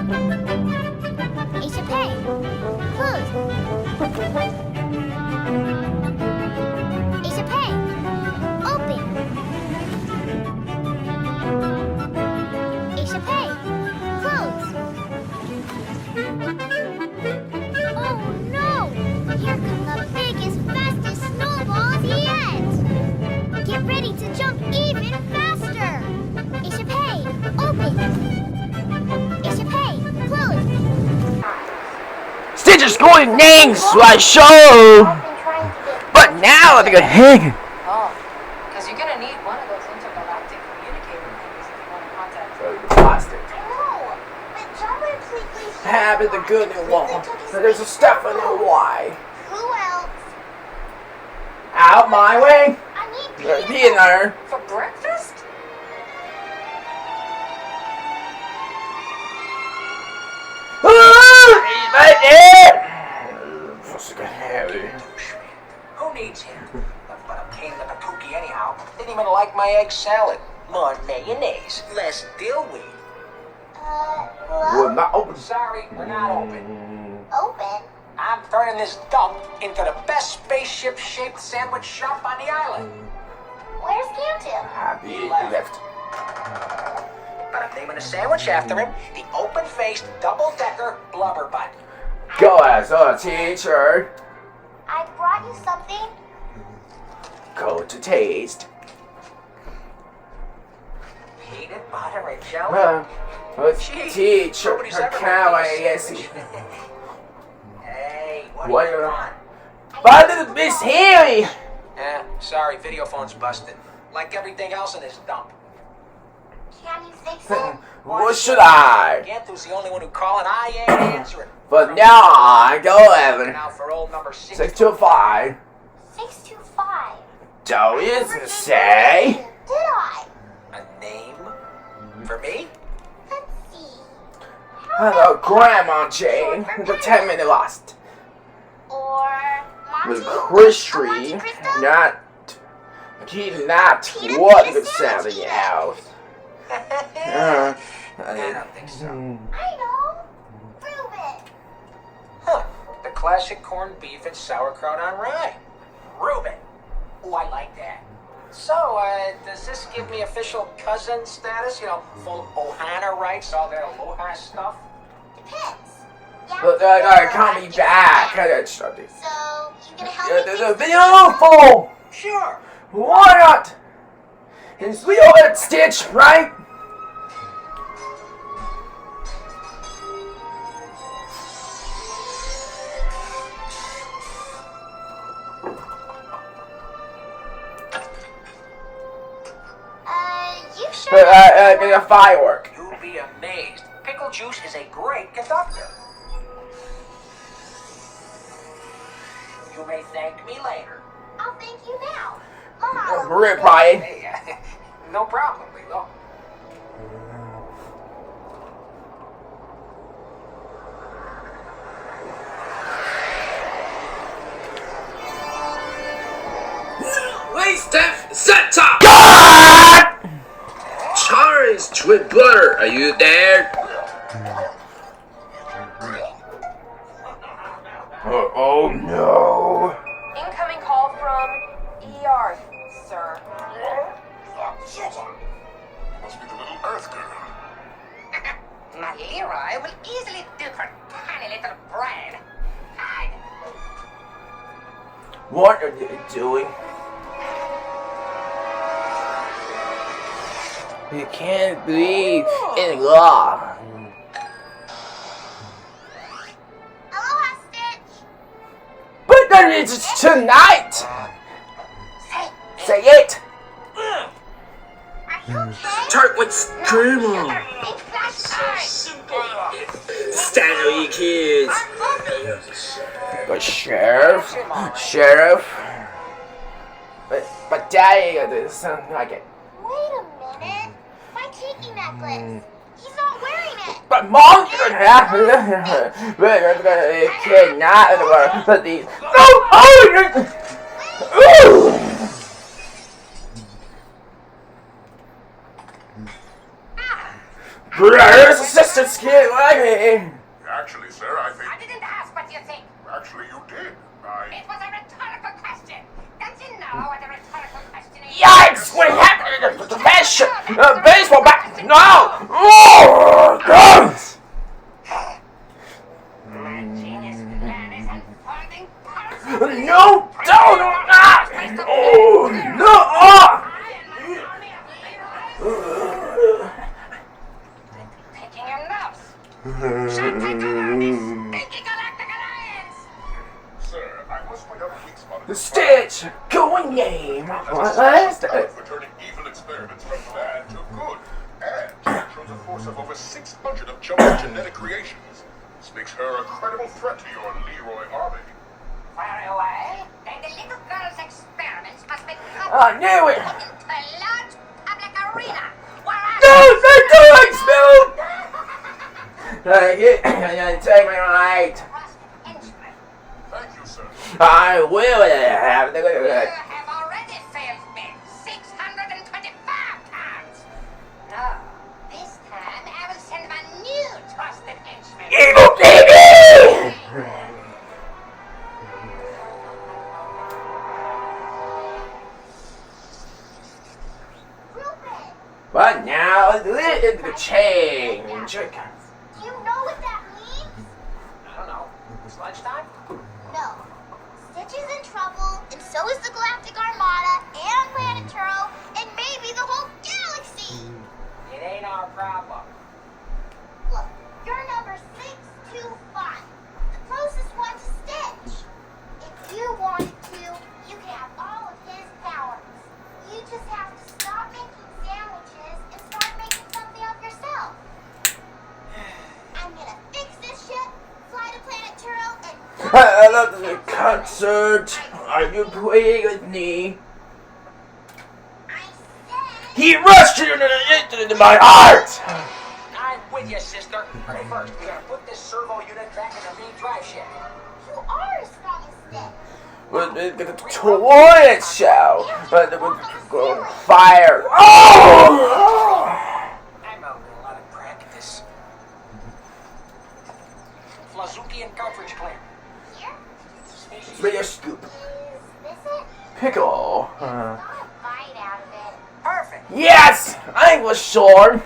Ace of Pay. Close. Ace of Pay. Open. Ace of Pay. Close. Oh no! Here come the biggest, fastest snowballs yet! Get ready to jump even faster! Ace of Pay. Open. Ace of Pay. Close. Stitch is going names Slideshow! But now I'm gonna hang. Oh, because you're gonna need one of those intergalactic communicator things if you want to contact Plastic. No, but John would please. Habit the good and long. So there's a step in the why. Who else? Out my way. I need Dinner. for breakfast? Who needs him? But I'm king of the cookie anyhow. Didn't even like my egg salad. More mayonnaise, less dill weed. Hello? We're not open. Sorry, we're not open. Open? I'm turning this dump into the best spaceship-shaped sandwich shop on the island. Where's Cantu? Happy he left. But I'm naming a sandwich after him, the open-faced, double-decker blubber butt. Go as a teacher. I brought you something. Go to taste. Peanut butter and jelly. Gee, Teacher. nobody's ever Cow, made I me a guess. sandwich. Hey, what What do you you- want? But it's Miss Harry. Sorry, video phone's busted. Like everything else in this dump. Can you fix it? What should I? Gantu's the only one who called and I ain't answering. But now I go Evan. Now for old number 6. 625. 625. Don't you say? Did I? A name? For me? Let's see. Hello, Grandma Jane. The 10-minute lost. Or Monty? With Christy, Monte Cristo? not what good sound in your house. I don't think so. I know. Prove it. Huh. The classic corned beef and sauerkraut on rye. Reuben. Oh, I like that. So, does this give me official cousin status? You know, full Ohana rights, all that aloha stuff? Depends. Call me back. I got started. So, you gonna help me The fix video full. Sure. Why not? It's we all at Stitch, right? You sure? A firework. You'll be amazed. Pickle juice is a great conductor. You may thank me later. I'll thank you now. Mama. Rip, Brian. Hey, no problem, Lilo. Wait, Steph, set up! God! Charles with butter, are you there? Oh no. Incoming call from ER, sir. Must be the little Earth girl. My Leroy will easily do her tiny little brain. Hide. What are you doing? You can't believe in law. Aloha, Stitch. But then it's tonight. Say it. Are you okay? Start with Screamer. Big flash eye. Stanley kids. But sheriff, but daddy doesn't sound like it. Wait a minute. My tiki necklace. He's not wearing it. But mom, you don't have to. We're gonna cannot but these. No! Oh! Ooh! Brothers and sisters, kid, like me. Actually, sir, I think... I didn't ask what you think. Actually, you did. It was a rhetorical question. Don't you know what a rhetorical question is? Yikes! What happened to the fish? Baseball bat? No! Oh, guns! My genius plan is unfolding perfectly. No! Don't! Ah! Oh, no! Ah! Picking your nose. Shall take over this stinky galactic alliance. Sir, I must point out a weak spot in The the Stitch! Going game! What is that? for turning evil experiments from bad to good. And shows a force of over 600 of Joe's genetic creations. This makes her a credible threat to your Leroy army. Very well. Then the little girl's experiments must be cut I knew it! put into a large public arena. Where No, they're doing smooth! Take me right. trust henchman. Thank you, sir. I will have the You have already failed me 625 times. No, this time I will send my new trusted henchman. evil baby! Ruben, But now the change. do you know what that means? I don't know. Sludge time? No. Stitch is in trouble, and so is the Galactic Armada, and Planet Turo, and maybe the whole galaxy. It ain't our problem. Look, you're number 625, the closest one to Stitch. If you wanted to, you could have all of his powers. You just have to stop making sandwiches and start making something of yourself. I'm gonna fix this ship, fly to Planet Turo, and I love the concert. Are you playing with me? I said... He rushed into my heart! I'm with you, sister. But first, we gotta put this servo unit back in the main drive shaft. You are as strong as Stitch. With the toilet show. But the fire. Oh! I'm out with a lot of practice. Flazuki and cartridge clamp. Here? Species. Make a scoop. Is this it? Pickle. Got a bite out of it. Perfect. Yes! I was sure.